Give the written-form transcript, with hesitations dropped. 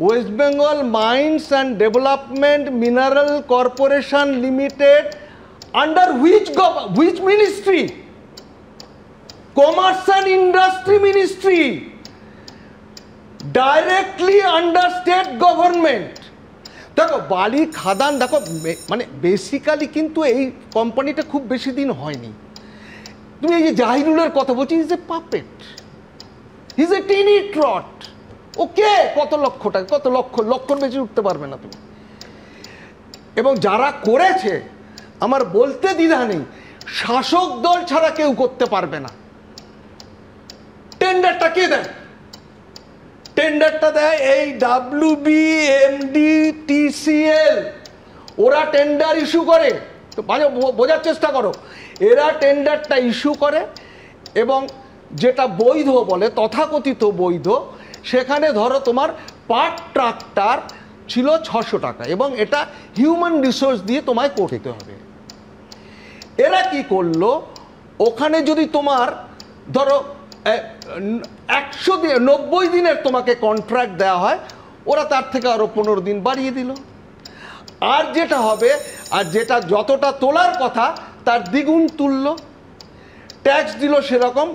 West Bengal mines and development mineral corporation limited under which ministry? Commerce and industry ministry, directly under state government. দেখো বালি খাদান, দেখো মানে basically কিন্তু এই কোম্পানিটা খুব বেশি দিন হয়নি। তুমি এই যে জাহিরুলের কথা বলছি, is a puppet, is a tiny ট্রট। ওকে কত লক্ষ টাকা, কত লক্ষর বেশি উঠতে পারবে না তুমি। এবং যারা করেছে আমার বলতে দ্বিধা নেই, শাসক দল ছাড়া কেউ করতে পারবে না। টেন্ডারটা কে দেয়? টেন্ডারটা দেয় এই WBMDTCL, ওরা টেন্ডার ইস্যু করে। তো বোঝার চেষ্টা করো, এরা টেন্ডারটা ইস্যু করে এবং যেটা বৈধ বলে, তথাকথিত বৈধ, সেখানে ধরো তোমার পার ট্রাক্টর ছিল 600 টাকা এবং এটা হিউম্যান রিসোর্স দিয়ে তোমায় করতে হবে। এরা কি করলো, ওখানে যদি তোমার ধরো 90 দিনের তোমাকে কন্ট্রাক্ট দেওয়া হয়, ওরা তার থেকে আরো 15 দিন বাড়িয়ে দিল। আর যেটা হবে, আর যেটা যতটা তোলার কথা তার দ্বিগুণ তুললো, ট্যাক্স দিল সেরকম।